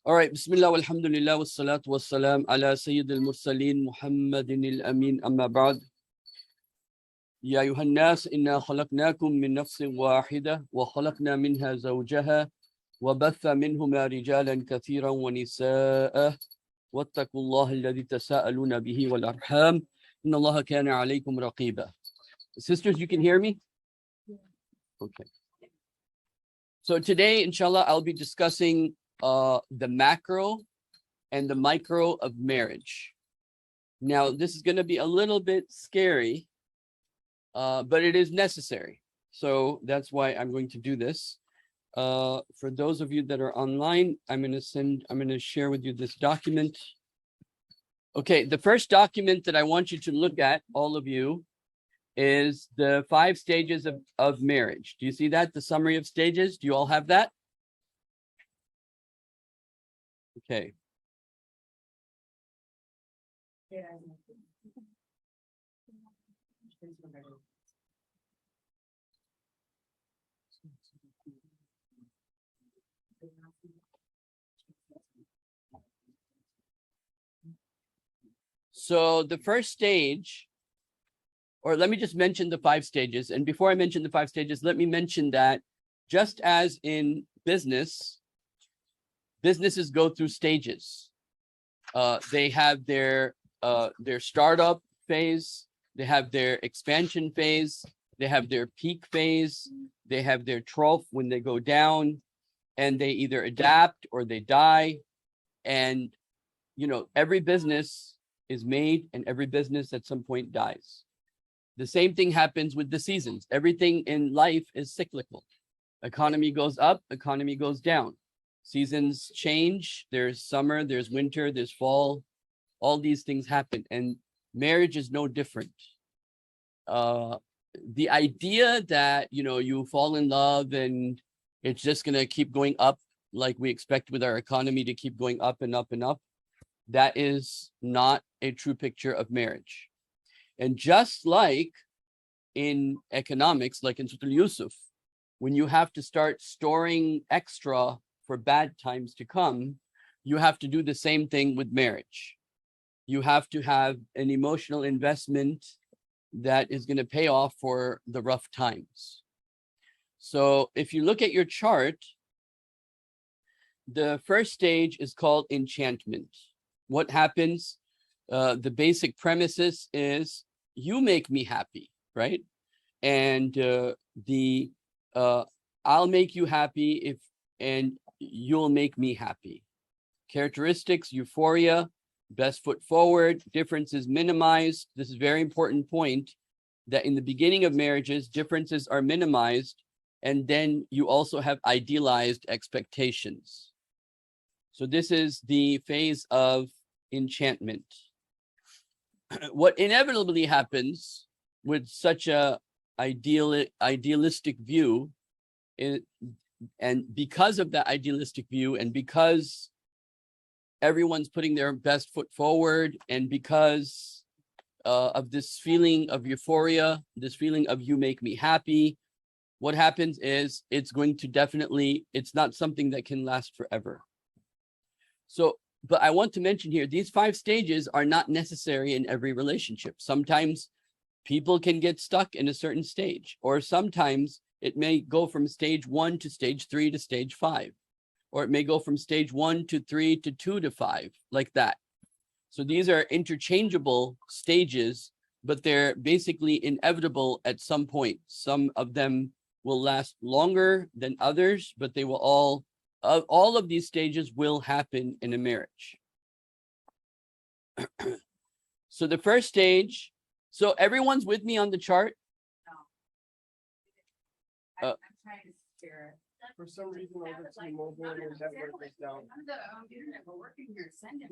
All right, Bismillah, walhamdulillah, wassalatu wassalam ala Sayyid al-Mursaleen, Muhammadin al-Amin, amma ba'd. Ya ayuhan nas, inna khalaqnakum min nafsin wahida, wa khalaqna minha zawjaha, wa batha minhuma rijalan kathiran wa nisa'a, wattaqullaha alladhi tasa'aluna bihi wal arham, inna Allaha kana alaykum raqiba. Sisters, you can hear me? Okay. So today, inshallah, I'll be discussing the macro and the micro of marriage. Now, this is going to be a little bit scary, but it is necessary. So that's why I'm going to do this. For those of you that are online, I'm going to share with you this document. Okay, the first document that I want you to look at, all of you, is the 5 stages of marriage. Do you see that? The summary of stages? Do you all have that? Okay. So the first stage, or let me just mention the 5 stages. And before I mention the 5 stages, let me mention that just as in businesses go through stages. They have their startup phase, they have their expansion phase, they have their peak phase, they have their trough when they go down, and they either adapt or they die. And every business is made and every business at some point dies. The same thing happens with the seasons. Everything in life is cyclical. Economy goes up, economy goes down. Seasons change. There's summer, there's winter, there's fall. All these things happen, and marriage is no different. The idea that you fall in love and it's just gonna keep going up like we expect with our economy to keep going up and up and up, that is not a true picture of marriage. And just like in economics, like in Surah Yusuf, when you have to start storing extra for bad times to come, you have to do the same thing with marriage. You have to have an emotional investment that is going to pay off for the rough times. So if you look at your chart, the first stage is called enchantment. What happens? The basic premises is you make me happy, right? And I'll make you happy and you'll make me happy. Characteristics: euphoria, best foot forward, differences minimized. This is a very important point, that in the beginning of marriages, differences are minimized, and then you also have idealized expectations. So this is the phase of enchantment. What inevitably happens with such a idealistic view is, and because of that idealistic view, and because everyone's putting their best foot forward, and because of this feeling of euphoria, this feeling of you make me happy, what happens is it's not something that can last forever. So, but I want to mention here, these 5 stages are not necessary in every relationship. Sometimes people can get stuck in a certain stage, or sometimes it may go from stage 1 to stage 3 to stage 5, or it may go from stage 1 to 3 to 2 to 5, like that. So these are interchangeable stages, but they're basically inevitable at some point. Some of them will last longer than others, but they will all of these stages will happen in a marriage. So the first stage, so everyone's with me on the chart? I'm trying to share it. For some reason, I was T-Mobile and your network is down. I'm the internet, we're working here, send it.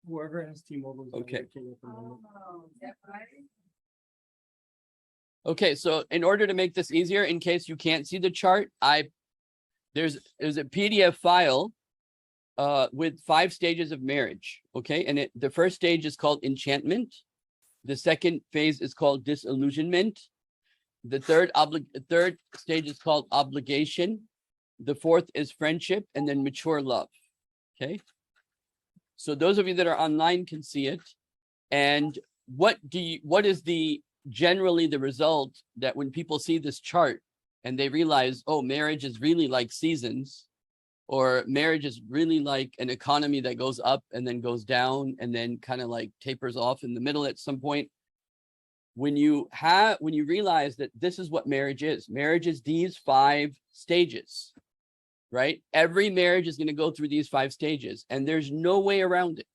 Whoever has T-Mobile is Okay. Oh, is that right? Okay, so in order to make this easier, in case you can't see the chart, there's a PDF file with 5 stages of marriage. Okay, and the first stage is called enchantment. The second phase is called disillusionment. The third stage is called obligation. The fourth is friendship, and then mature love. Okay. So those of you that are online can see it. And what is generally the result that when people see this chart and they realize, oh, marriage is really like seasons, or marriage is really like an economy that goes up and then goes down and then kind of like tapers off in the middle at some point. When you realize that this is what marriage is these 5 stages, right? Every marriage is going to go through these 5 stages, and there's no way around it.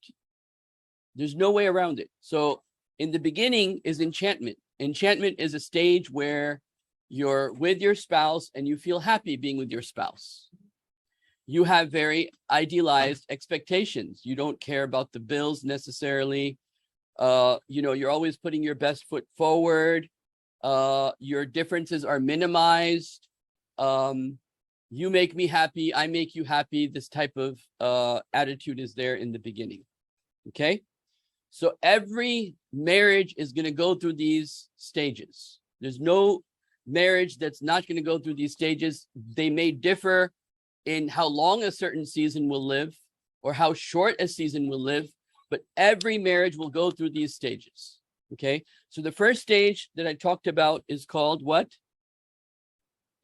There's no way around it. So in the beginning is enchantment. Enchantment is a stage where you're with your spouse and you feel happy being with your spouse. You have very idealized expectations. You don't care about the bills necessarily. You're always putting your best foot forward. Your differences are minimized. You make me happy, I make you happy. This type of attitude is there in the beginning. Okay. So every marriage is going to go through these stages. There's no marriage that's not going to go through these stages. They may differ in how long a certain season will live or how short a season will live, but every marriage will go through these stages. Okay. So the first stage that I talked about is called what?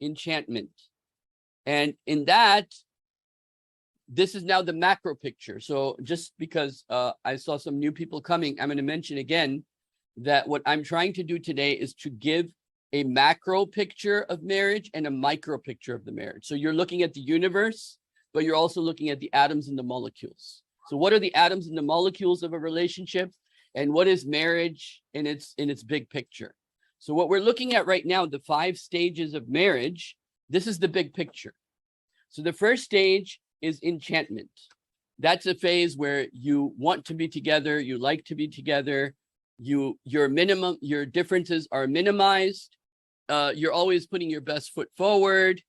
Enchantment. And in that, this is now the macro picture. So just because I saw some new people coming, I'm going to mention again that what I'm trying to do today is to give a macro picture of marriage and a micro picture of the marriage. So you're looking at the universe, but you're also looking at the atoms and the molecules. So what are the atoms and the molecules of a relationship? And what is marriage in its big picture? So what we're looking at right now, the 5 stages of marriage, this is the big picture. So the first stage is enchantment. That's a phase where you want to be together, you like to be together, your differences are minimized, you're always putting your best foot forward,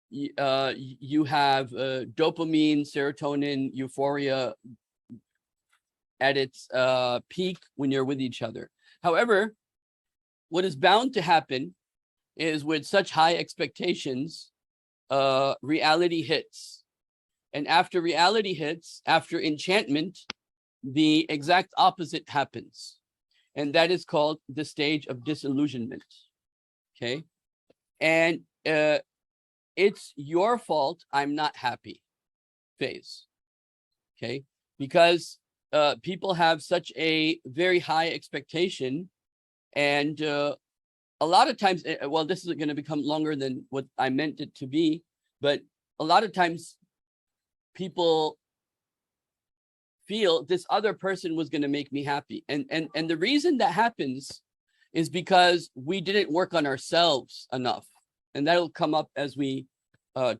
you have dopamine, serotonin, euphoria at its peak when you're with each other. However, what is bound to happen is with such high expectations, reality hits. And after reality hits, after enchantment, the exact opposite happens. And that is called the stage of disillusionment. Okay. And it's your fault I'm not happy phase. Okay. Because people have such a very high expectation. And a lot of times, well, this is going to become longer than what I meant it to be. But a lot of times, people feel this other person was going to make me happy. And the reason that happens is because we didn't work on ourselves enough. And that'll come up as we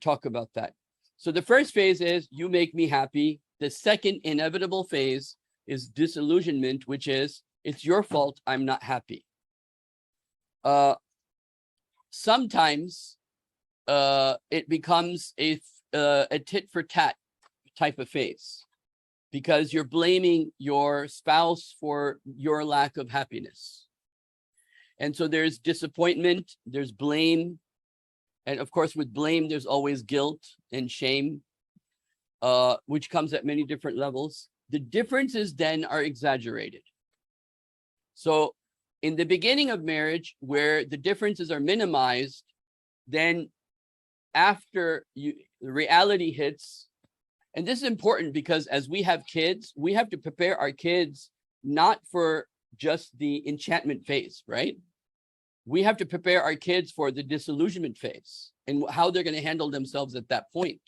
talk about that. So the first phase is you make me happy. The second inevitable phase is disillusionment, which is it's your fault I'm not happy. Sometimes it becomes a tit for tat type of phase because you're blaming your spouse for your lack of happiness. And so there's disappointment, there's blame. And of course, with blame, there's always guilt and shame, which comes at many different levels. The differences then are exaggerated. So in the beginning of marriage, where the differences are minimized, then after the reality hits, and this is important because as we have kids, we have to prepare our kids not for just the enchantment phase, right? We have to prepare our kids for the disillusionment phase and how they're going to handle themselves at that point.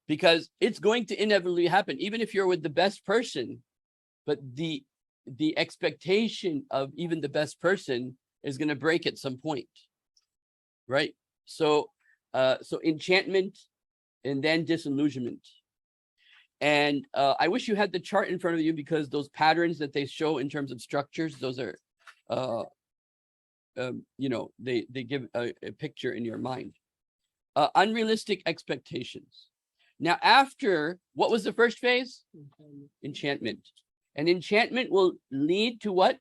Because it's going to inevitably happen, even if you're with the best person, but the expectation of even the best person is going to break at some point, right? So enchantment and then disillusionment. And I wish you had the chart in front of you because those patterns that they show in terms of structures, those are, they give a picture in your mind. Unrealistic expectations. Now, after, what was the first phase? Enchantment. And enchantment will lead to what?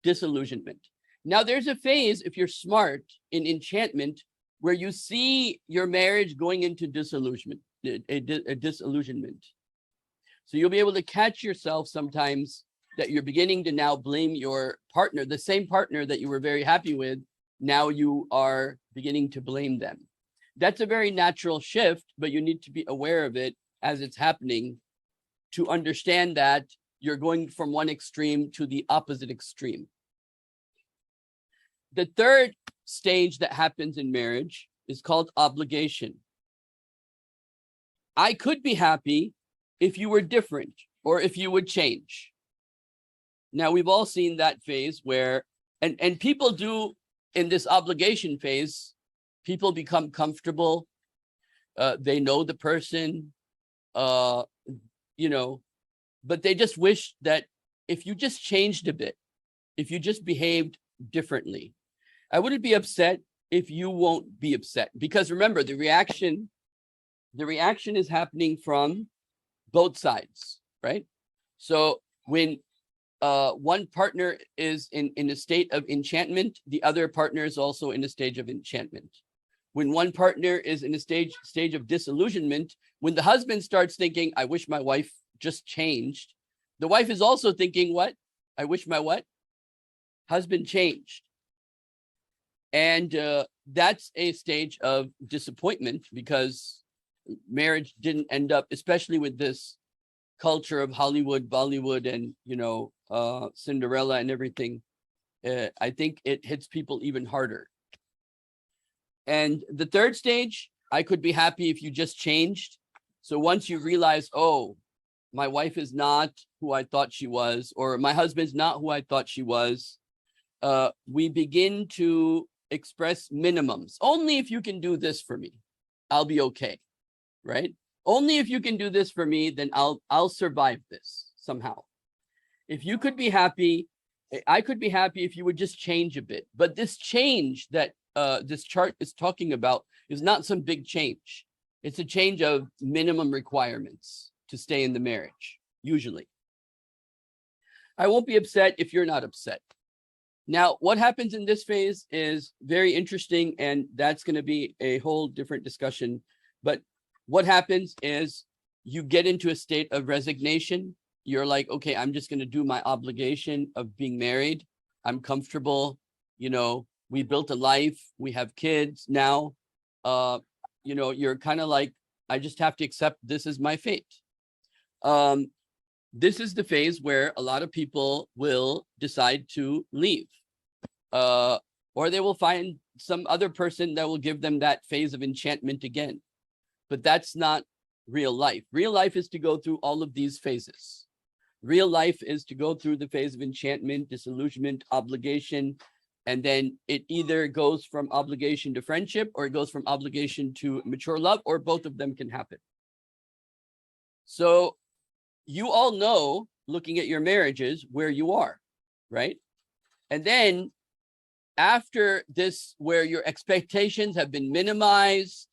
Disillusionment. Now, there's a phase, if you're smart, in enchantment, where you see your marriage going into disillusionment, a disillusionment. So you'll be able to catch yourself sometimes that you're beginning to now blame your partner, the same partner that you were very happy with. Now you are beginning to blame them. That's a very natural shift, but you need to be aware of it as it's happening to understand that you're going from one extreme to the opposite extreme. The third stage that happens in marriage is called obligation. I could be happy if you were different or if you would change. Now, we've all seen that phase where, and people do in this obligation phase, people become comfortable. They know the person, but they just wish that if you just changed a bit, if you just behaved differently, I wouldn't be upset if you won't be upset. Because remember, the reaction is happening from both sides, right? So when one partner is in a state of enchantment, the other partner is also in a stage of enchantment. When one partner is in a stage of disillusionment, when the husband starts thinking, I wish my wife just changed, the wife is also thinking, what? I wish my what? Husband changed. And that's a stage of disappointment because marriage didn't end up, especially with this culture of Hollywood, Bollywood, and Cinderella and everything. I think it hits people even harder. And the third stage, I could be happy if you just changed. So once you realize, oh, my wife is not who I thought she was, or my husband's not who I thought she was, we begin to express minimums. Only if you can do this for me, I'll be okay, right? Only if you can do this for me, then I'll survive this somehow. If you could be happy, I could be happy if you would just change a bit. But this change that this chart is talking about is not some big change. It's a change of minimum requirements to stay in the marriage, usually. I won't be upset if you're not upset. Now, what happens in this phase is very interesting, and that's going to be a whole different discussion. But what happens is you get into a state of resignation. You're like, okay, I'm just going to do my obligation of being married. I'm comfortable. We built a life. We have kids now. You're kind of like, I just have to accept this is my fate. This is the phase where a lot of people will decide to leave, or they will find some other person that will give them that phase of enchantment again. But that's not real life. Real life is to go through all of these phases. Real life is to go through the phase of enchantment, disillusionment, obligation, and then it either goes from obligation to friendship, or it goes from obligation to mature love, or both of them can happen. So you all know, looking at your marriages, where you are, right? And then after this, where your expectations have been minimized,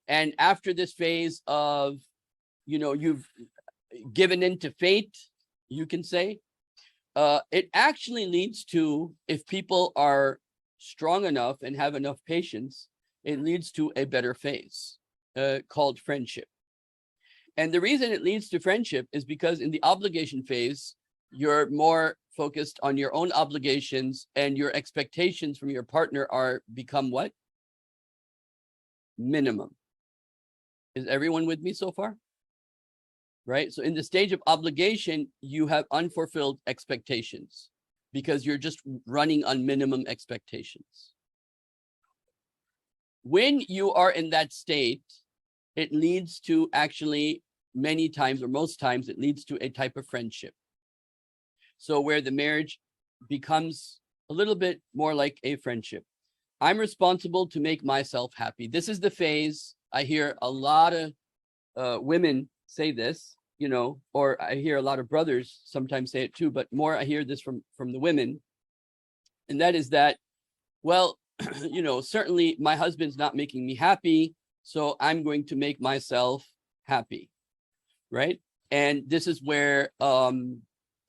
and after this phase of, you've given into fate, you can say, it actually leads to, if people are strong enough and have enough patience, it leads to a better phase called friendship. And the reason it leads to friendship is because in the obligation phase, you're more focused on your own obligations, and your expectations from your partner are become what? Minimum. Is everyone with me so far? Right? So in the stage of obligation, you have unfulfilled expectations because you're just running on minimum expectations. When you are in that state, it leads to actually many times, or most times, it leads to a type of friendship. So where the marriage becomes a little bit more like a friendship. I'm responsible to make myself happy. This is the phase. I hear a lot of women say this, or I hear a lot of brothers sometimes say it too, but more I hear this from the women. And that is that, well, certainly my husband's not making me happy, so I'm going to make myself happy, right? And this is where,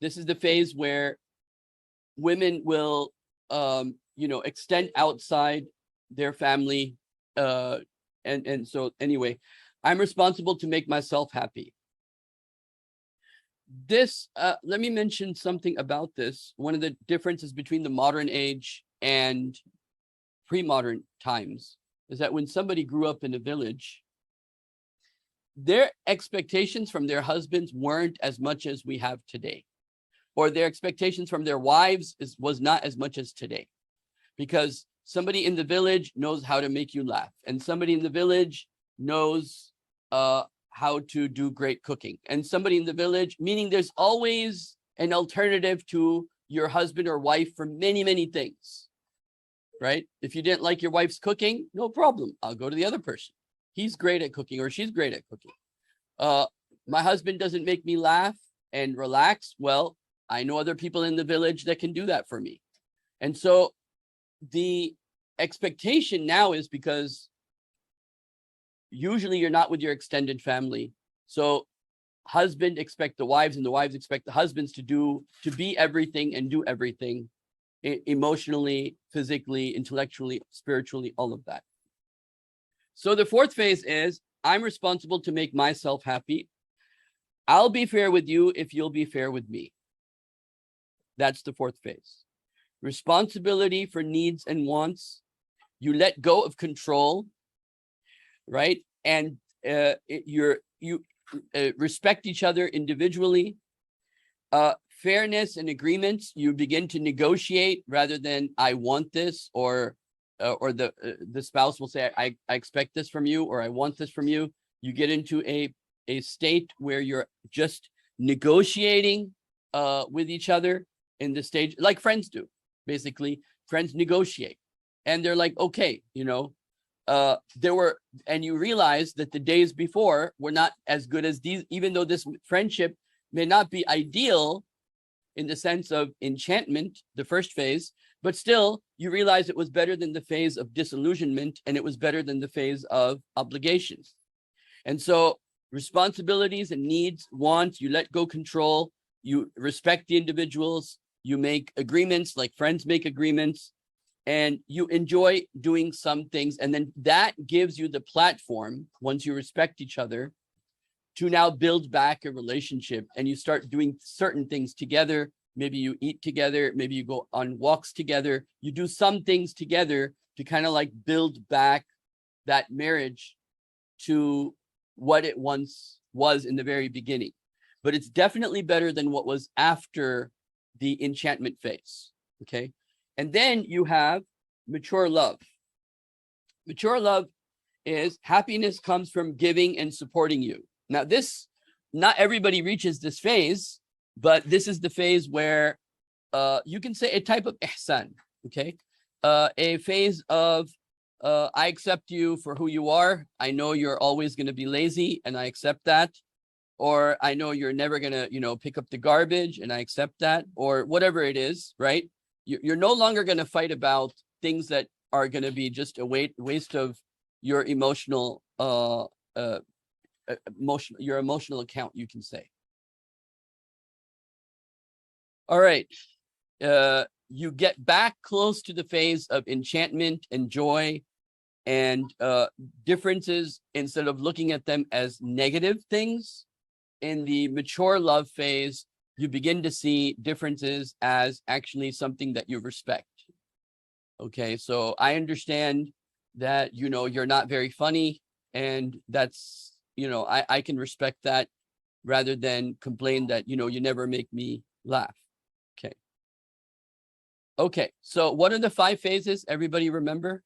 this is the phase where women will, extend outside their family and so anyway, I'm responsible to make myself happy. This, let me mention something about this. One of the differences between the modern age and pre-modern times is that when somebody grew up in a village, their expectations from their husbands weren't as much as we have today, or their expectations from their wives was not as much as today, because somebody in the village knows how to make you laugh, and somebody in the village knows how to do great cooking, and somebody in the village, meaning there's always an alternative to your husband or wife for many, many things, right? If you didn't like your wife's cooking, no problem. I'll go to the other person. He's great at cooking, or she's great at cooking. My husband doesn't make me laugh and relax. Well, I know other people in the village that can do that for me. And so the expectation now is, because usually you're not with your extended family, so husband expect the wives and the wives expect the husbands to be everything and do everything, emotionally, physically, intellectually, spiritually, all of that. So the fourth phase is, I'm responsible to make myself happy. I'll be fair with you if you'll be fair with me. That's the fourth phase. Responsibility for needs and wants. You let go of control, right? And you respect each other individually. Fairness and agreements. You begin to negotiate rather than I want this, or the spouse will say I expect this from you, or I want this from you. You get into a state where you're just negotiating with each other in the stage, like friends do. Basically, friends negotiate, and they're like, okay, and you realize that the days before were not as good as these, even though this friendship may not be ideal in the sense of enchantment, the first phase, but still you realize it was better than the phase of disillusionment, and it was better than the phase of obligations. And so responsibilities and needs, wants, you let go control, you respect the individuals, you make agreements like friends make agreements, and you enjoy doing some things. And then that gives you the platform, once you respect each other, to now build back a relationship, and you start doing certain things together. Maybe you eat together, maybe you go on walks together, you do some things together to kind of like build back that marriage to what it once was in the very beginning. But it's definitely better than what was after the enchantment phase. Okay. And then you have mature love. Mature love is happiness comes from giving and supporting you. Now, this, not everybody reaches this phase, but this is the phase where you can say a type of ihsan, okay? A phase of I accept you for who you are. I know you're always going to be lazy, and I accept that. Or I know you're never going to, pick up the garbage, and I accept that. Or whatever it is, right? You're no longer going to fight about things that are going to be just a waste of your emotional emotional account, you can say. All right. You get back close to the phase of enchantment and joy, and differences, instead of looking at them as negative things. In the mature love phase, you begin to see differences as actually something that you respect. Okay, so I understand that, you're not very funny, and that's, I can respect that, rather than complain that, you never make me laugh. Okay. Okay, so what are the 5 phases? Everybody remember?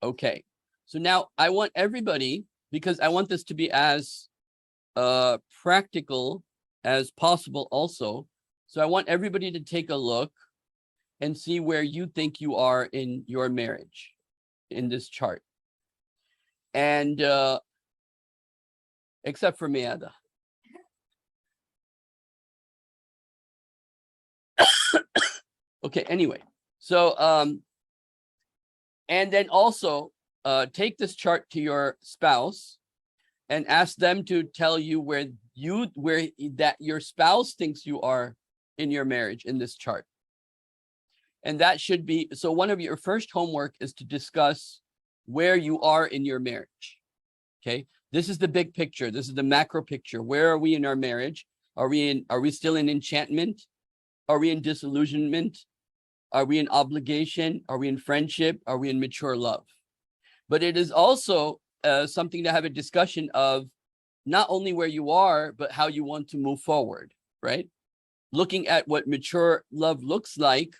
Okay, so now I want everybody, because I want this to be as practical as possible also. So I want everybody to take a look and see where you think you are in your marriage in this chart. And except for Miada. Okay, anyway. So and then also take this chart to your spouse and ask them to tell you where that your spouse thinks you are in your marriage in this chart. And that should be, so one of your first homework is to discuss where you are in your marriage. Okay. This is the big picture. This is the macro picture. Where are we in our marriage? Are we still in enchantment? Are we in disillusionment? Are we in obligation? Are we in friendship? Are we in mature love? But it is also something to have a discussion of not only where you are, but how you want to move forward, right? Looking at what mature love looks like,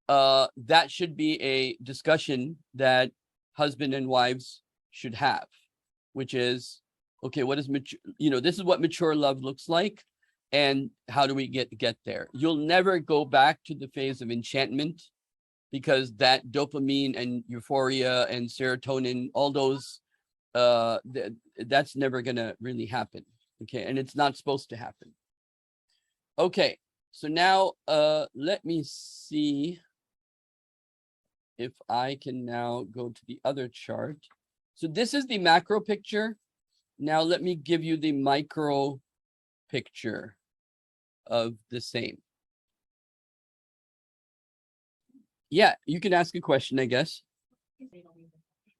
that should be a discussion that husband and wives should have, which is, okay, what is mature, this is what mature love looks like, and how do we get there? You'll never go back to the phase of enchantment, because that dopamine and euphoria and serotonin, all those, that's never gonna really happen. Okay, and it's not supposed to happen. Okay, so now let me see if I can now go to the other chart. So this is the macro picture. Now let me give you the micro picture of the same. Yeah, you can ask a question, I guess.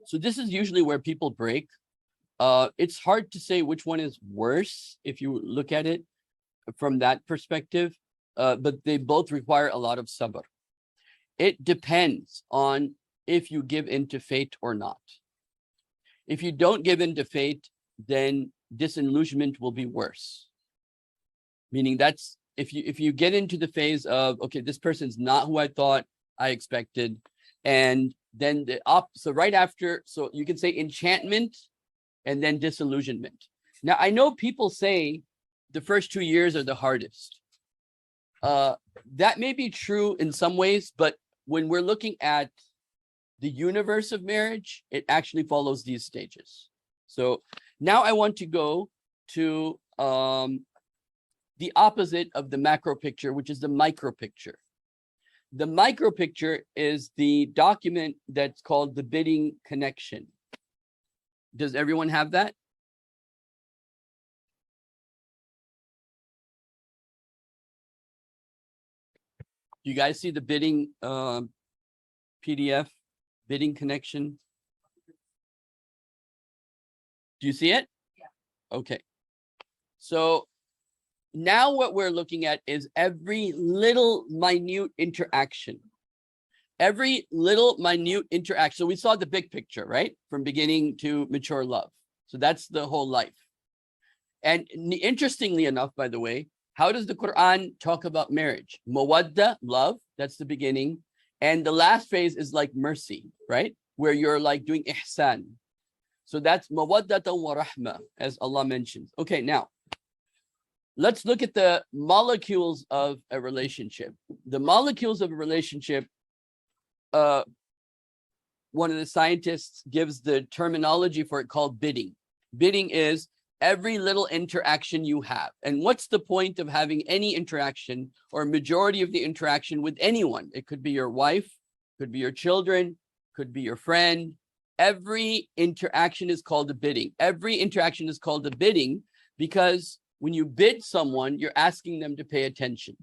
So this is usually where people break. It's hard to say which one is worse if you look at it from that perspective, but they both require a lot of sabr. It depends on if you give in to fate or not. If you don't give in to fate, then disillusionment will be worse. Meaning that's if you get into the phase of, okay, this person's not who I thought I expected, and then so right after, so you can say enchantment and then disillusionment. Now I know people say the first 2 years are the hardest. That may be true in some ways, but when we're looking at the universe of marriage, it actually follows these stages. So now I want to go to the opposite of the macro picture, which is the micro picture. The micro picture is the document that's called the bidding connection. Does everyone have that? You guys see the bidding PDF, bidding connection? Do you see it? Yeah. Okay. So now what we're looking at is every little minute interaction. Every little minute interaction. So we saw the big picture, right? From beginning to mature love. So that's the whole life. And interestingly enough, by the way, how does the Quran talk about marriage? Mawadda, love, that's the beginning. And the last phase is like mercy, right? Where you're like doing ihsan. So that's mawaddatan wa rahma, as Allah mentions. Okay, now, let's look at the molecules of a relationship. The molecules of a relationship, one of the scientists gives the terminology for it called bidding. Bidding is every little interaction you have. And what's the point of having any interaction or majority of the interaction with anyone? It could be your wife, could be your children, could be your friend. Every interaction is called a bidding. Every interaction is called a bidding because when you bid someone, you're asking them to pay attention.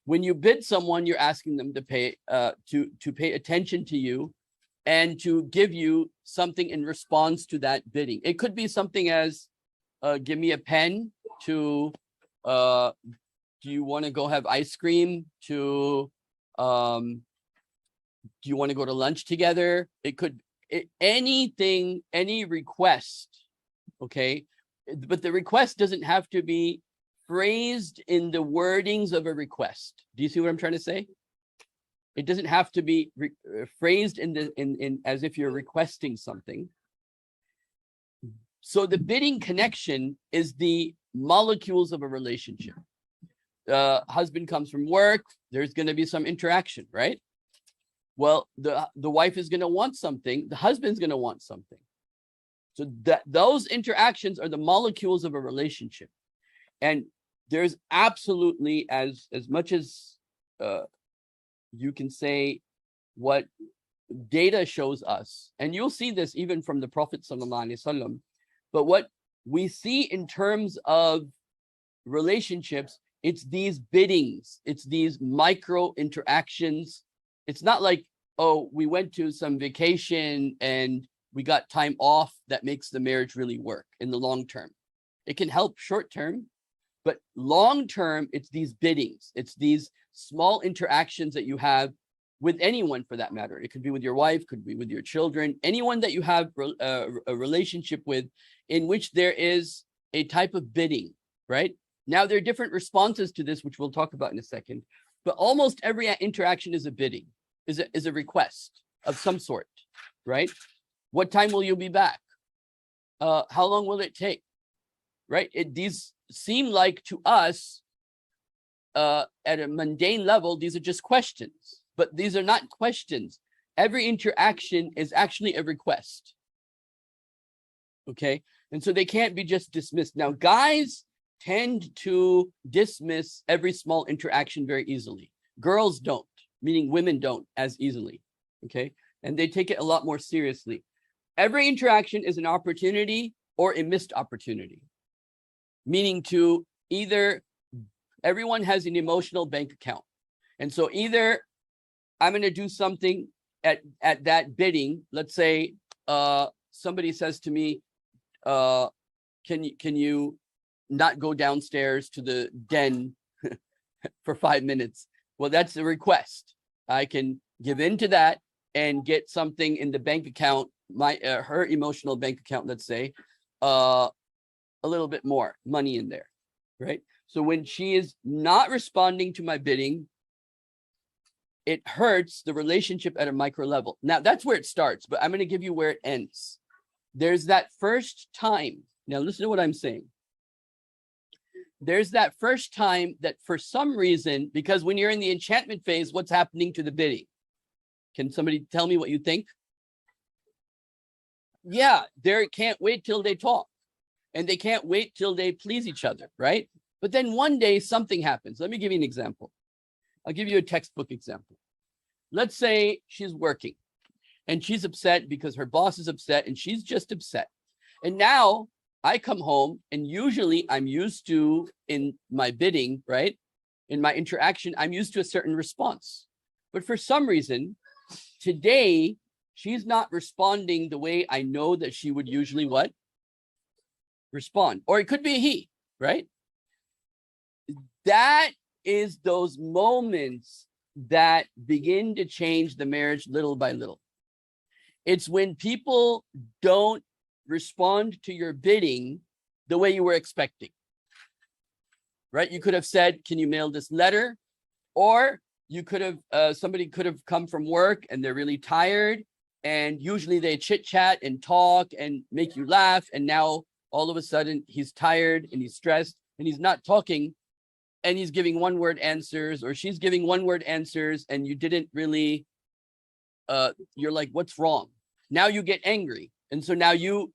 When you bid someone, you're asking them to pay attention to you and to give you something in response to that bidding. It could be something as, give me a pen, to, do you want to go have ice cream, to, do you want to go to lunch together? It could, anything, any request, okay? But the request doesn't have to be phrased in the wordings of a request. Do you see what I'm trying to say? It doesn't have to be phrased in as if you're requesting something. So the bidding connection is the molecules of a relationship. Husband comes from work, there's going to be some interaction, right? Well, the wife is going to want something, the husband's going to want something. So those interactions are the molecules of a relationship. And there's absolutely, as much as you can say what data shows us, and you'll see this even from the Prophet ﷺ, but what we see in terms of relationships It's these biddings. It's these micro interactions. It's not like, oh, we went to some vacation and we got time off that makes the marriage really work in the long term. It can help short term, but long term, it's these biddings. It's these small interactions that you have with anyone for that matter. It could be with your wife, could be with your children, anyone that you have a relationship with in which there is a type of bidding, right? Now, there are different responses to this, which we'll talk about in a second, but almost every interaction is a bidding, is a request of some sort, right? What time will you be back? How long will it take? Right? These seem like to us, at a mundane level, these are just questions, but these are not questions. Every interaction is actually a request. Okay? And so they can't be just dismissed. Now, guys tend to dismiss every small interaction very easily. Girls don't, meaning women don't as easily. Okay? And they take it a lot more seriously. Every interaction is an opportunity or a missed opportunity, meaning to either everyone has an emotional bank account. And so either I'm going to do something at that bidding. Let's say somebody says to me, can you not go downstairs to the den for 5 minutes? Well, that's a request. I can give in to that and get something in the bank account, her emotional bank account, let's say, a little bit more money in there, right? So when she is not responding to my bidding, it hurts the relationship at a micro level. Now, that's where it starts, but I'm going to give you where it ends. There's that first time. Now, listen to what I'm saying. There's that first time that for some reason, because when you're in the enchantment phase, what's happening to the bidding? Can somebody tell me what you think? Yeah, they can't wait till they talk. And they can't wait till they please each other, right? But then one day something happens. Let me give you an example. I'll give you a textbook example. Let's say she's working and she's upset because her boss is upset and she's just upset. And now I come home and usually I'm used to, in my bidding, right? In my interaction, I'm used to a certain response. But for some reason, today, she's not responding the way I know that she would usually what? Respond. Or it could be a he, right? That is those moments that begin to change the marriage little by little. It's when people don't respond to your bidding the way you were expecting, right? You could have said, can you mail this letter? Or you could have, somebody could have come from work and they're really tired. And usually they chit chat and talk and make you laugh. And now all of a sudden he's tired and he's stressed and he's not talking and he's giving one-word answers, or she's giving one-word answers, and you didn't really, you're like, what's wrong? Now you get angry. And so now you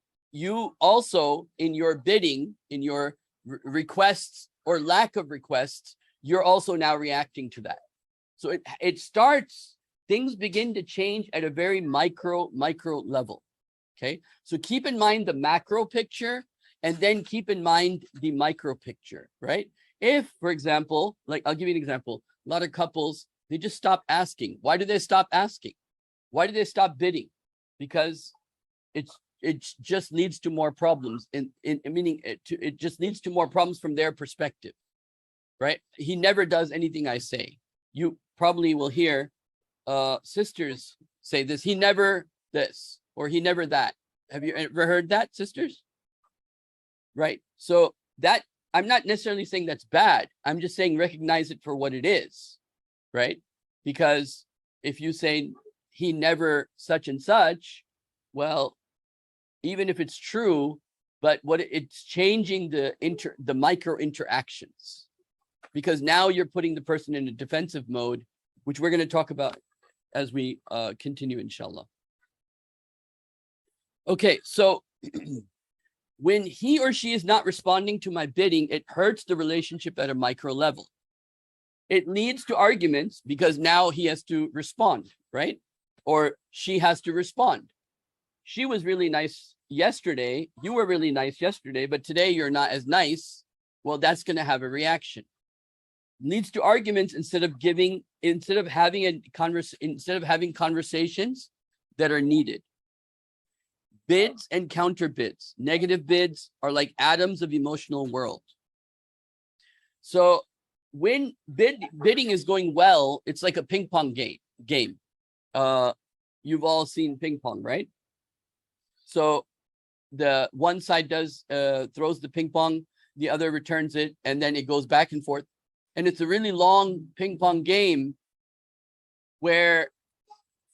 also, in your bidding, in your requests or lack of requests, you're also now reacting to that. So it starts, things begin to change at a very micro level. Okay. So keep in mind the macro picture and then keep in mind the micro picture, right? If, for example, like I'll give you an example, a lot of couples, they just stop asking. Why do they stop asking? Why do they stop bidding? Because it just leads to more problems. Meaning it just leads to more problems from their perspective, right? He never does anything I say. You probably will hear sisters say this. He never this, or he never that. Have you ever heard that, sisters? Right. So that, I'm not necessarily saying that's bad. I'm just saying recognize it for what it is, right? Because if you say he never such and such, well, even if it's true, but what it's changing the micro interactions, because now you're putting the person in a defensive mode, which we're going to talk about as we continue, inshallah. Okay, so when he or she is not responding to my bidding, it hurts the relationship at a micro level. It leads to arguments because now he has to respond, right? Or she has to respond. She was really nice yesterday. You were really nice yesterday, but today you're not as nice. Well, that's going to have a reaction. leads to arguments instead of having conversations that are needed. Bids and counter bids. Negative bids are like atoms of emotional world. So when bidding is going well, it's like a ping pong game. You've all seen ping pong, right? So the one side throws the ping pong, the other returns it, and then it goes back and forth. And it's a really long ping pong game where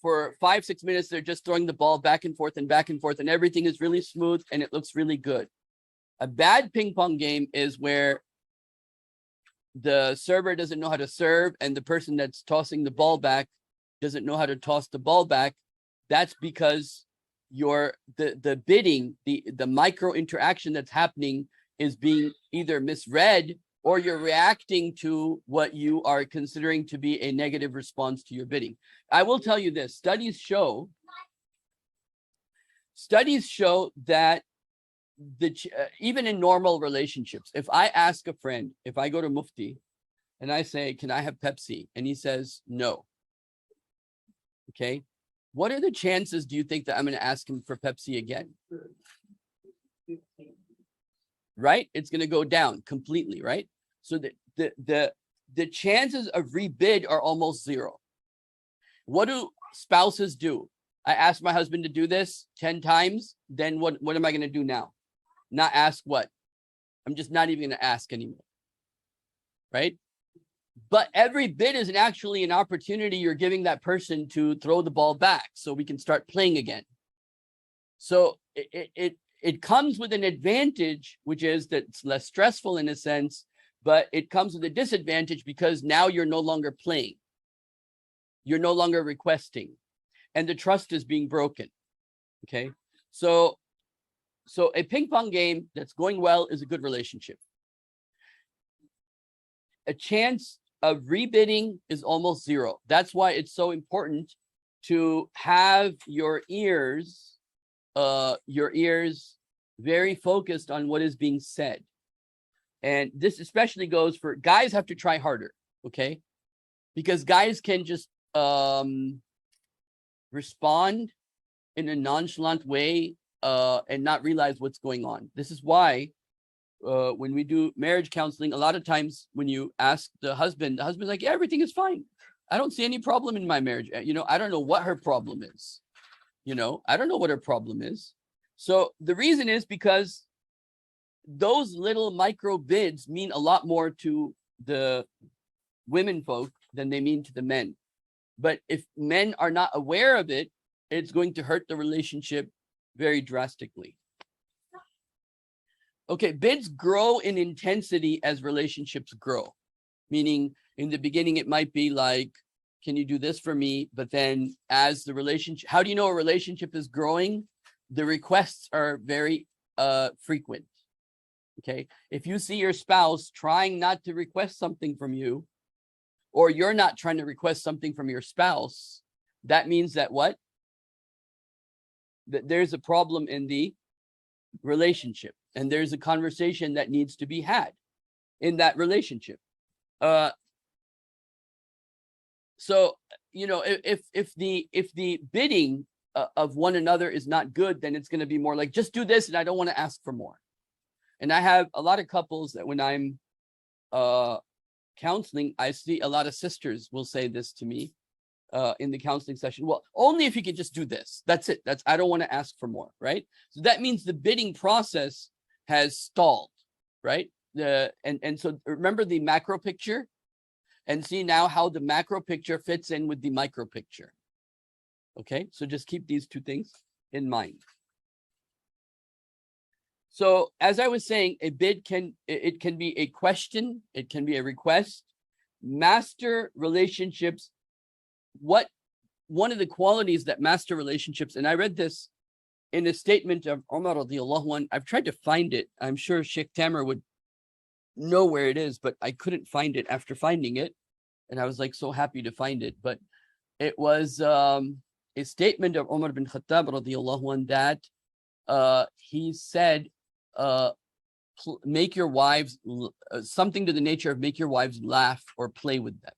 for 5-6 minutes, they're just throwing the ball back and forth, and everything is really smooth and it looks really good. A bad ping pong game is where the server doesn't know how to serve and the person that's tossing the ball back doesn't know how to toss the ball back. That's because the bidding, the micro interaction that's happening is being either misread, or you're reacting to what you are considering to be a negative response to your bidding. I will tell you this, studies show that even in normal relationships, if I ask a friend, if I go to Mufti and I say, can I have Pepsi? And he says, no. Okay. What are the chances, do you think, that I'm going to ask him for Pepsi again? Right? It's going to go down completely, right? So the chances of rebid are almost zero. What do spouses do? I asked my husband to do this 10 times. Then what am I going to do now? Not ask what? I'm just not even going to ask anymore. Right? But every bid is actually an opportunity you're giving that person to throw the ball back so we can start playing again. So it comes with an advantage, which is that it's less stressful in a sense, but it comes with a disadvantage because now you're no longer playing. You're no longer requesting, and the trust is being broken. Okay. So a ping pong game that's going well is a good relationship. A chance of rebidding is almost zero. That's why it's so important to have your ears very focused on what is being said. And this especially goes for guys. Have to try harder, okay? Because guys can just respond in a nonchalant way and not realize what's going on. This is why when we do marriage counseling, a lot of times when you ask the husband's like, yeah, everything is fine. I don't see any problem in my marriage. I don't know what her problem is. I don't know what her problem is. So the reason is because those little micro bids mean a lot more to the women folk than they mean to the men. But if men are not aware of it, it's going to hurt the relationship very drastically. Okay, bids grow in intensity as relationships grow. Meaning in the beginning, it might be like, can you do this for me? But then as the relationship, how do you know a relationship is growing? The requests are very frequent. Okay. If you see your spouse trying not to request something from you, or you're not trying to request something from your spouse, that means that what? That there's a problem in the relationship, and there's a conversation that needs to be had in that relationship. So, if the bidding of one another is not good, then it's going to be more like, just do this and I don't want to ask for more. And I have a lot of couples that when I'm counseling, I see a lot of sisters will say this to me in the counseling session. Well, only if you can just do this. That's it. I don't want to ask for more, right? So that means the bidding process has stalled, right? And so remember the macro picture, and see now how the macro picture fits in with the micro picture. Okay, so just keep these two things in mind. So as I was saying, a bid can be a question, it can be a request. Master relationships, one of the qualities that master relationships, and I read this in a statement of Umar radiallahu anhu. I've tried to find it. I'm sure Sheikh Tamer would know where it is, but I couldn't find it after finding it. And I was like so happy to find it. But it was a statement of Umar bin Khattab radiallahu anhu that he said, make your wives something to the nature of make your wives laugh or play with them,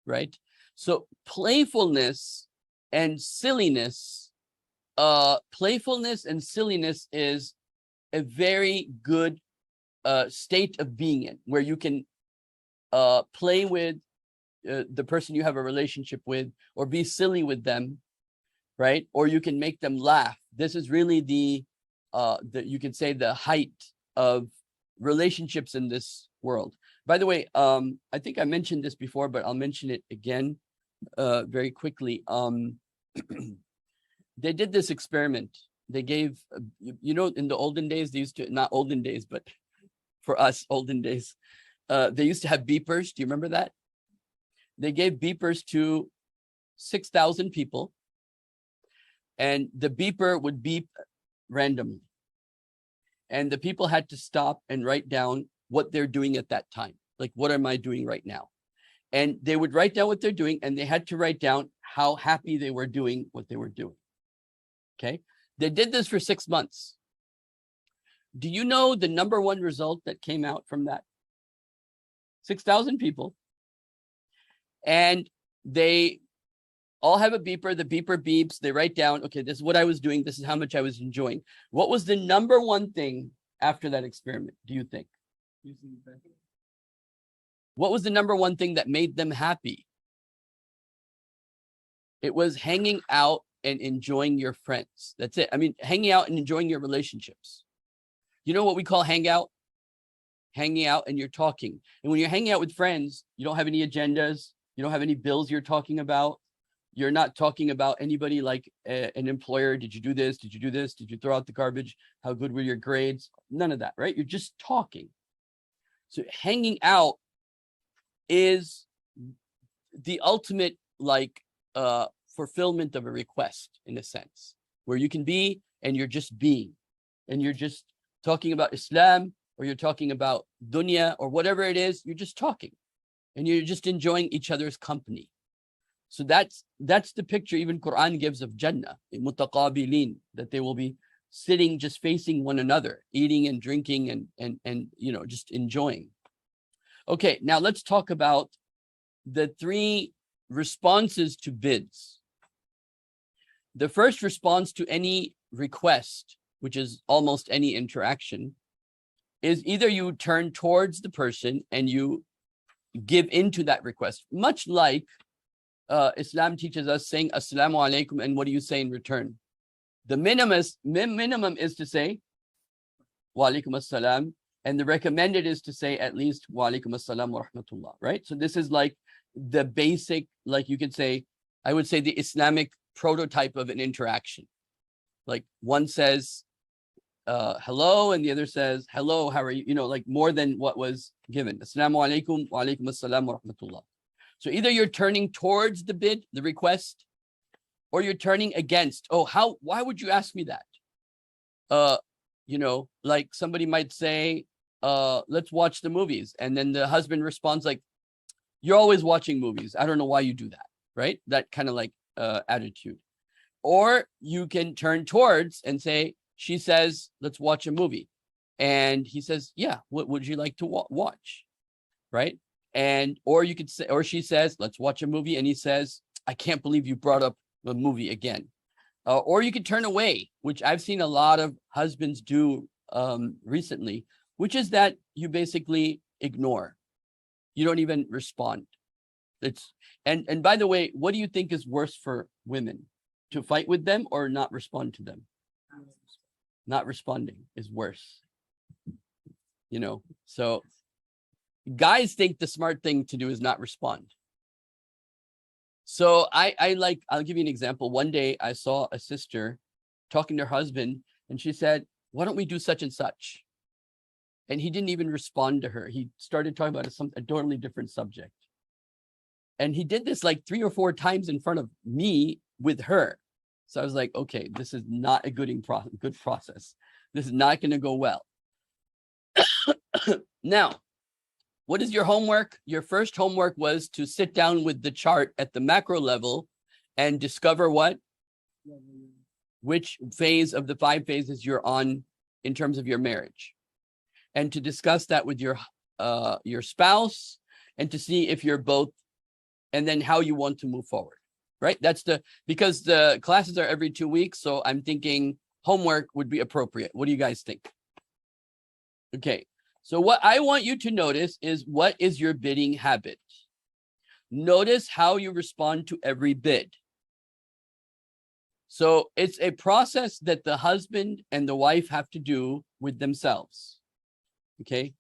right? So playfulness and silliness is a very good state of being in, where you can play with the person you have a relationship with, or be silly with them, right? Or you can make them laugh. This is really the you can say the height of relationships in this world. By the way, I think I mentioned this before, but I'll mention it again very quickly. They did this experiment. They gave, you know, in the olden days, they used to, not olden days, but for us, olden days, they used to have beepers. Do you remember that? They gave beepers to 6,000 people, and the beeper would beep randomly. And the people had to stop and write down what they're doing at that time. Like, what am I doing right now? And they would write down what they're doing, and they had to write down how happy they were doing what they were doing. Okay. They did this for 6 months. Do you know the number one result that came out from that? 6,000 people. And they all have a beeper. The beeper beeps. They write down, okay, this is what I was doing. This is how much I was enjoying. What was the number one thing after that experiment, do you think? What was the number one thing that made them happy? It was hanging out and enjoying your friends. That's it. I mean, hanging out and enjoying your relationships. You know what we call hangout? Hanging out and you're talking. And when you're hanging out with friends, you don't have any agendas. You don't have any bills you're talking about. You're not talking about anybody like an employer. Did you do this? Did you do this? Did you throw out the garbage? How good were your grades? None of that, right? You're just talking. So hanging out is the ultimate like fulfillment of a request, in a sense, where you can be and you're just being, and you're just talking about Islam, or you're talking about dunya, or whatever it is. You're just talking and you're just enjoying each other's company. So that's the picture even Quran gives of Jannah, mutaqabilin, that they will be sitting just facing one another, eating and drinking and you know, just enjoying. Okay, now let's talk about the 3 responses to bids. The first response to any request, which is almost any interaction, is either you turn towards the person and you give into that request, much like Islam teaches us saying Assalamu alaikum, and what do you say in return? The minimum is to say Wa alaikum assalam, and the recommended is to say at least Wa alaikum assalam wa rahmatullah, right? So this is like the basic, like you could say, I would say the Islamic prototype of an interaction. Like one says hello, and the other says hello, how are you? You know, like more than what was given. Assalamu alaikum, wa alaikum assalam wa rahmatullah. So either you're turning towards the bid, the request, or you're turning against. Oh, why would you ask me that? You know, like somebody might say, let's watch the movies. And then the husband responds like, you're always watching movies. I don't know why you do that, right? That kind of like attitude. Or you can turn towards and say, she says, let's watch a movie. And he says, yeah, what would you like to watch? Right? And, or you could say, or she says, let's watch a movie. And he says, I can't believe you brought up the movie again. Or you could turn away, which I've seen a lot of husbands do recently, which is that you basically ignore. You don't even respond. And by the way, what do you think is worse for women? To fight with them or not respond to them? Not responding is worse. You know, so guys think the smart thing to do is not respond. So I'll give you an example. One day I saw a sister talking to her husband, and she said, why don't we do such and such? And he didn't even respond to her. He started talking about a totally different subject. And he did this like 3 or 4 times in front of me with her. So I was like, okay, this is not a good process. This is not going to go well. Now, what is your homework? Your first homework was to sit down with the chart at the macro level and discover what? Which phase of the 5 phases you're on in terms of your marriage. and to discuss that with your spouse, and to see if you're both, and then how you want to move forward, right? Because the classes are every 2 weeks, so I'm thinking homework would be appropriate. What do you guys think? Okay, so what I want you to notice is, what is your bidding habit? Notice how you respond to every bid. So it's a process that the husband and the wife have to do with themselves. Okay.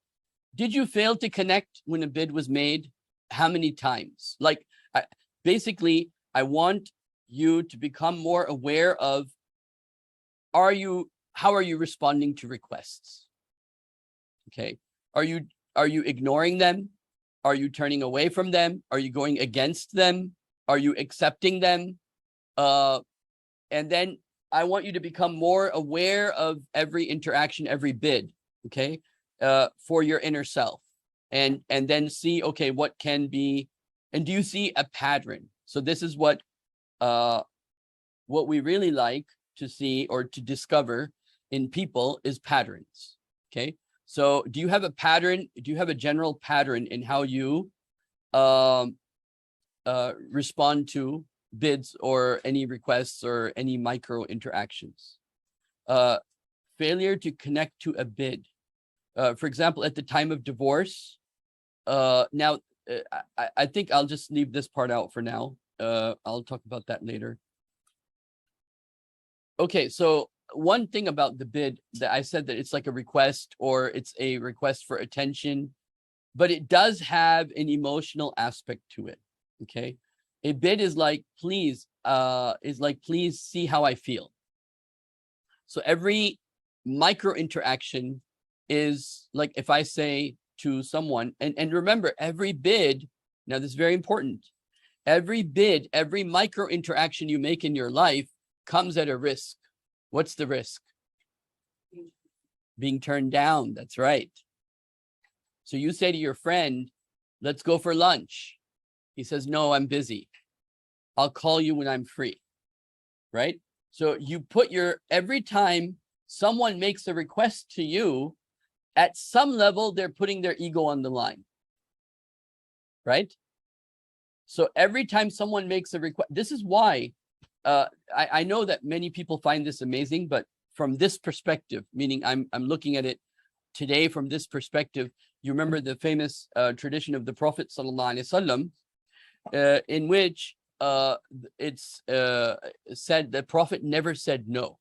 Did you fail to connect when a bid was made? How many times? Basically, I want you to become more aware of, how are you responding to requests? Okay. Are you ignoring them? Are you turning away from them? Are you going against them? Are you accepting them? And then I want you to become more aware of every interaction, every bid, okay, for your inner self. And then see, okay, what can be, and do you see a pattern? So this is what we really like to see or to discover in people is patterns, okay? So do you have a pattern? Do you have a general pattern in how you respond to bids or any requests or any micro interactions? Failure to connect to a bid. For example, at the time of divorce, now I think I'll just leave this part out for now. I'll talk about that later. Okay, so one thing about the bid that I said, that it's like a request, or it's a request for attention, but it does have an emotional aspect to it. Okay. A bid is like, please see how I feel. So every micro interaction is like, if I say to someone, and remember, every bid, now this is very important, every bid, every micro interaction you make in your life comes at a risk. What's the risk? Being turned down. That's right. So you say to your friend, let's go for lunch. He says, no, I'm busy. I'll call you when I'm free. Right? So you put every time someone makes a request to you, at some level, they're putting their ego on the line. Right? So every time someone makes a request, this is why I know that many people find this amazing, but from this perspective, meaning I'm looking at it today from this perspective. You remember the famous tradition of the Prophet ﷺ, in which it's said the Prophet never said no.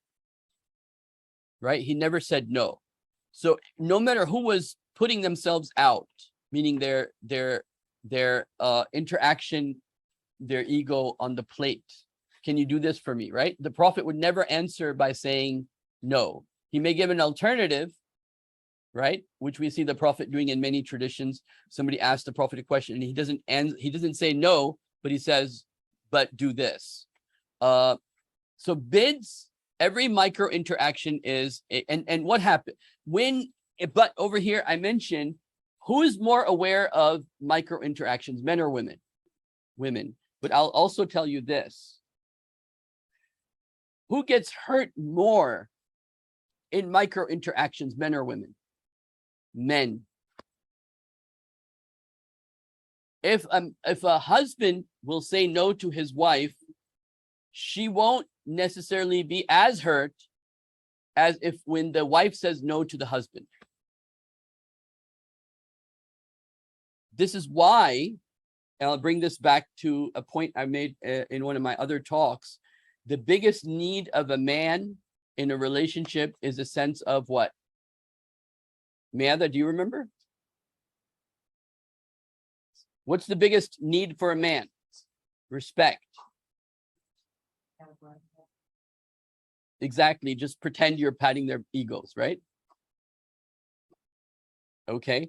Right? He never said no. So no matter who was putting themselves out, meaning their interaction, their ego on the plate, can you do this for me? Right? The Prophet would never answer by saying no. He may give an alternative, right? Which we see the Prophet doing in many traditions. Somebody asks the Prophet a question and he doesn't say no, but he says, but do this. So bids, every micro interaction is, and what happened but over here I mentioned, who is more aware of micro interactions, men or women? Women. But I'll also tell you this. Who gets hurt more in micro interactions, men or women? Men. If a husband will say no to his wife, she won't necessarily be as hurt as if when the wife says no to the husband. This is why, and I'll bring this back to a point I made in one of my other talks. The biggest need of a man in a relationship is a sense of what? Meada, do you remember? What's the biggest need for a man? Respect. Exactly. Just pretend you're patting their egos, right? Okay.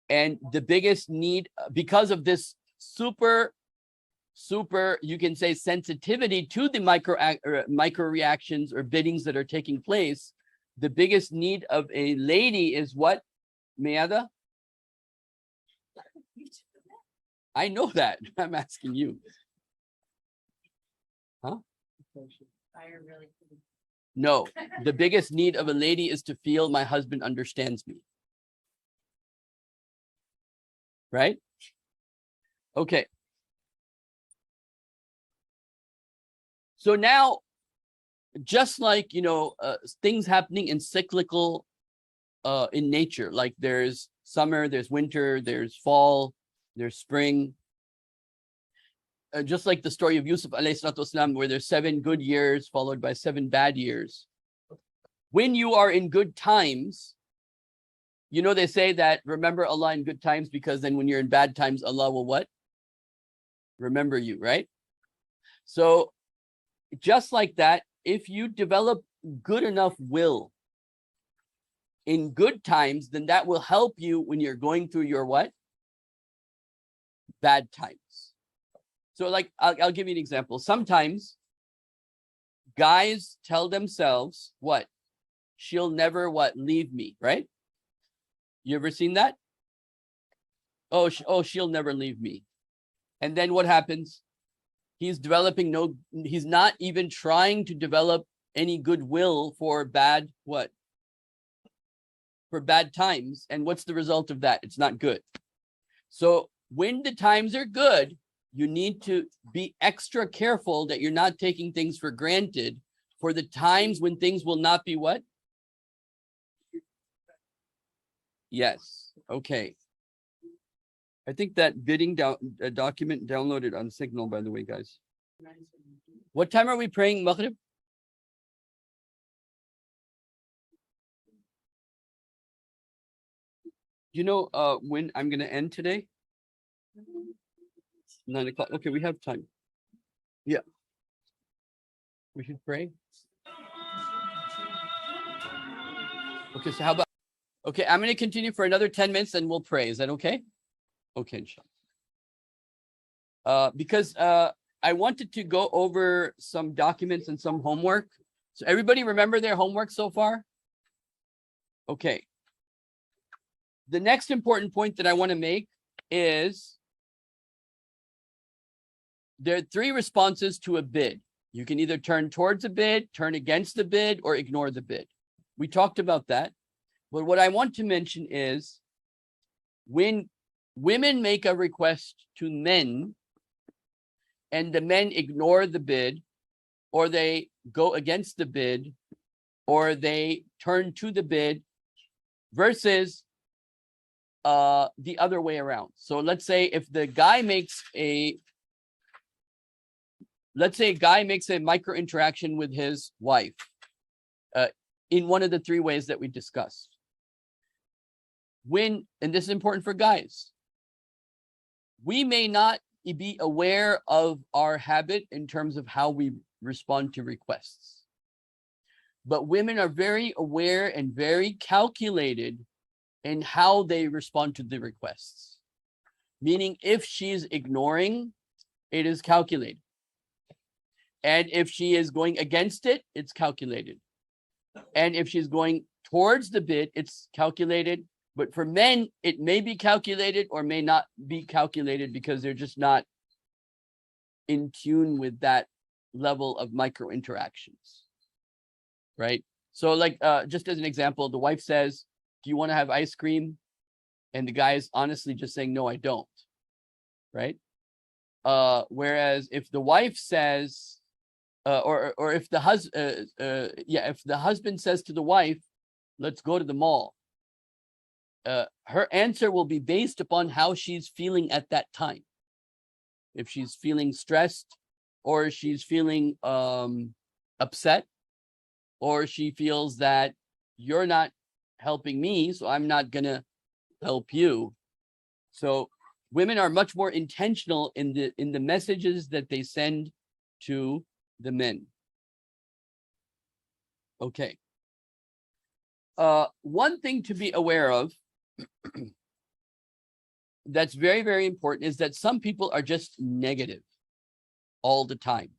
And the biggest need, because of this super, you can say, sensitivity to the micro reactions or biddings that are taking place, the biggest need of a lady is what, Meada? I know that. I'm asking you. Huh? No. The biggest need of a lady is to feel my husband understands me. right? Okay. So now, just like, things happening in cyclical in nature, like there's summer, there's winter, there's fall, there's spring. Just like the story of Yusuf alayhi salatu wasalam, where there's 7 good years followed by 7 bad years. When you are in good times, they say that remember Allah in good times, because then when you're in bad times, Allah will what? Remember you, right? So just like that, if you develop good enough will in good times, then that will help you when you're going through your what? Bad times. So like, I'll give you an example. Sometimes guys tell themselves what? She'll never what? Leave me, right? You ever seen that? She'll never leave me. And then what happens? He's not even trying to develop any goodwill for bad what? For bad times. And what's the result of that? It's not good. So when the times are good, you need to be extra careful that you're not taking things for granted for the times when things will not be what? Yes. Okay. I think that bidding document downloaded on Signal, by the way, guys. What time are we praying Maghrib? You know when I'm going to end today? 9 o'clock. Okay, we have time. Yeah. We should pray. Okay, so how about, okay, I'm going to continue for another 10 minutes and we'll pray. Is that okay? Okay, inshallah. Because I wanted to go over some documents and some homework. So everybody remember their homework so far? Okay. The next important point that I want to make is there are 3 responses to a bid. You can either turn towards a bid, turn against the bid, or ignore the bid. We talked about that. But what I want to mention is when women make a request to men and the men ignore the bid, or they go against the bid, or they turn to the bid, versus the other way around. So let's say if the guy makes a micro interaction with his wife in one of the 3 ways that we discussed. And this is important for guys, we may not be aware of our habit in terms of how we respond to requests. But women are very aware and very calculated in how they respond to the requests. Meaning if she's ignoring, it is calculated. And if she is going against it, it's calculated. And if she's going towards the bid, it's calculated. But for men, it may be calculated or may not be calculated because they're just not in tune with that level of micro interactions, right? So like, just as an example, the wife says, do you want to have ice cream? And the guy is honestly just saying, no, I don't, right? Whereas if the wife says, or if the husband says to the wife, let's go to the mall, her answer will be based upon how she's feeling at that time. If she's feeling stressed, or she's feeling upset, or she feels that you're not helping me, so I'm not gonna help you. So women are much more intentional in the messages that they send to the men. Okay. One thing to be aware of that's very, very important is that some people are just negative all the time.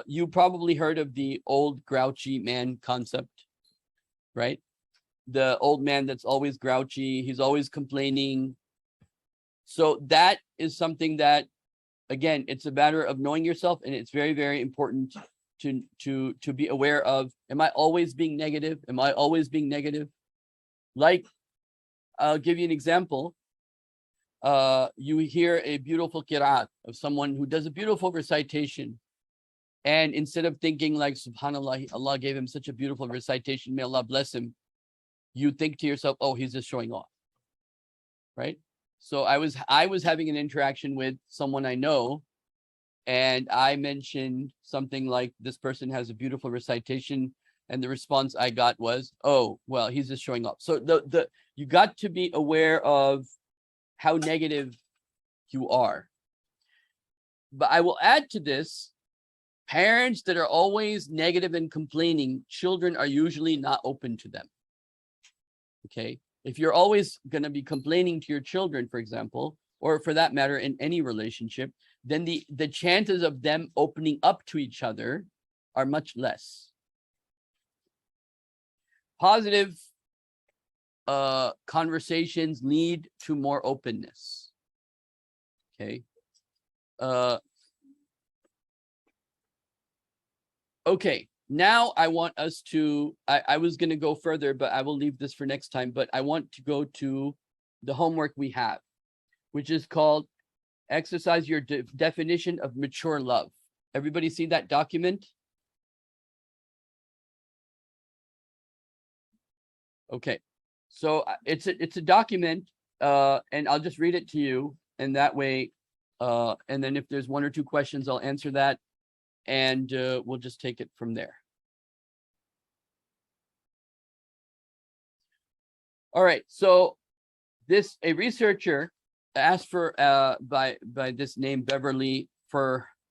You probably heard of the old grouchy man concept, right? The old man that's always grouchy, he's always complaining. So that is something that, again, it's a matter of knowing yourself, and it's very, very important to be aware of. Am I always being negative? Am I always being negative? Like, I'll give you an example. you hear a beautiful qira'at of someone who does a beautiful recitation. And instead of thinking like, subhanallah, Allah gave him such a beautiful recitation, may Allah bless him, you think to yourself, oh, he's just showing off, right? So I was having an interaction with someone I know, and I mentioned something like, this person has a beautiful recitation, and the response I got was, oh, well, he's just showing off. So you got to be aware of how negative you are. But I will add to this, parents that are always negative and complaining, children are usually not open to them. Okay. If you're always going to be complaining to your children, for example, or for that matter, in any relationship, then the chances of them opening up to each other are much less. Positive conversations lead to more openness. Okay. Okay. Now I want us to, I was going to go further, but I will leave this for next time. But I want to go to the homework we have, which is called Exercise Your Definition of Mature Love. Everybody see that document? Okay. So it's a document, and I'll just read it to you. And that way, and then if there's one or two questions, I'll answer that. And we'll just take it from there. All right, so a researcher asked for by this name Beverly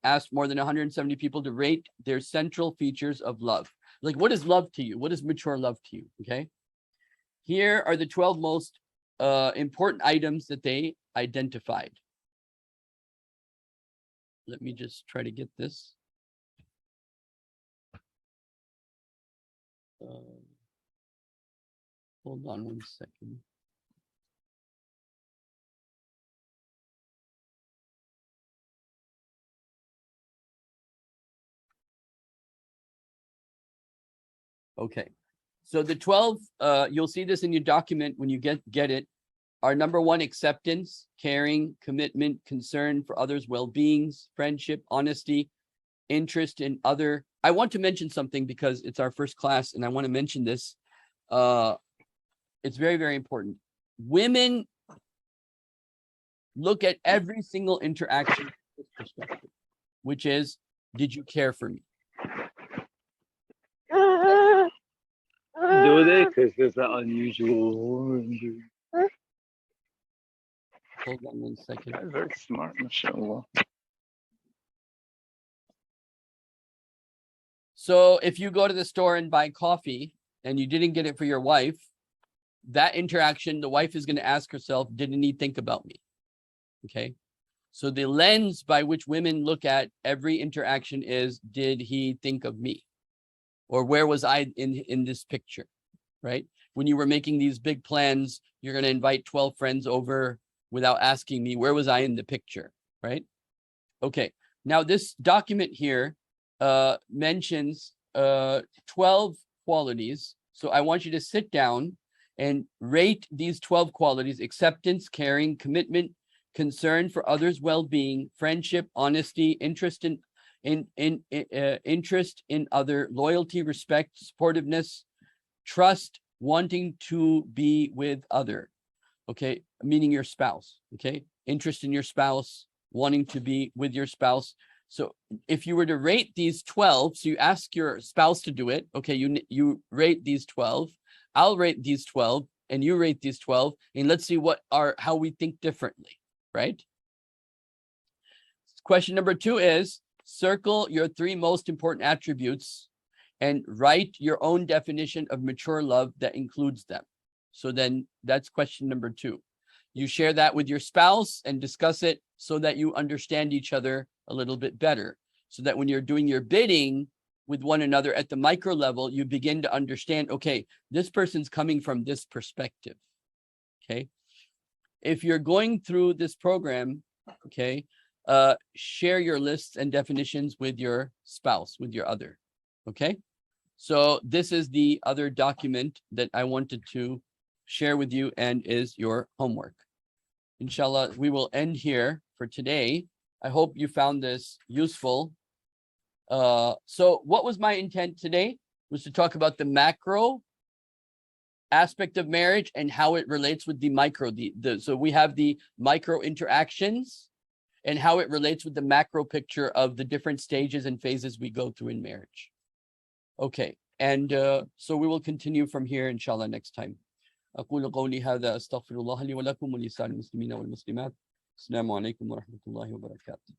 asked more than 170 people to rate their central features of love. Like, what is love to you? What is mature love to you? Okay, here are the 12 most important items that they identified. Let me just try to get this. Hold on one second. Okay, so the 12, you'll see this in your document when you get it, are number 1, acceptance, caring, commitment, concern for others' well-beings, friendship, honesty, interest in other. I want to mention something because it's our first class, and I want to mention this. It's very, very important. Women look at every single interaction from this perspective, which is, did you care for me? Do they? Because there's that unusual. Hold on one second. That's very smart, mashallah. So if you go to the store and buy coffee and you didn't get it for your wife, that interaction, the wife is going to ask herself, didn't he think about me? Okay. So the lens by which women look at every interaction is, did he think of me? Or where was I in this picture, right? When you were making these big plans, you're going to invite 12 friends over without asking me, where was I in the picture, right? Okay. Now this document here mentions 12 qualities. So I want you to sit down and rate these 12 qualities: acceptance, caring, commitment, concern for others' well-being, friendship, honesty, interest in other, loyalty, respect, supportiveness, trust, wanting to be with other. Okay, meaning your spouse. Okay, interest in your spouse, wanting to be with your spouse. So if you were to rate these 12, so you ask your spouse to do it. Okay, you rate these 12. I'll rate these 12, and you rate these 12, and let's see how we think differently, right? Question number 2 is, circle your 3 most important attributes and write your own definition of mature love that includes them. So then that's question number 2. You share that with your spouse and discuss it so that you understand each other a little bit better, so that when you're doing your bidding with one another at the micro level, you begin to understand, okay, this person's coming from this perspective. Okay. If you're going through this program, okay, share your lists and definitions with your spouse, with your other. Okay. So this is the other document that I wanted to share with you and is your homework. inshallah, we will end here for today. I hope you found this useful. So what was my intent today? Was to talk about the macro aspect of marriage and how it relates with the micro. So we have the micro interactions and how it relates with the macro picture of the different stages and phases we go through in marriage. Okay, and so we will continue from here, inshallah, next time. أقول قولي هذا أستغفر الله لي ولكم ولسائر المسلمين والمسلمات. السلام عليكم ورحمة الله وبركاته.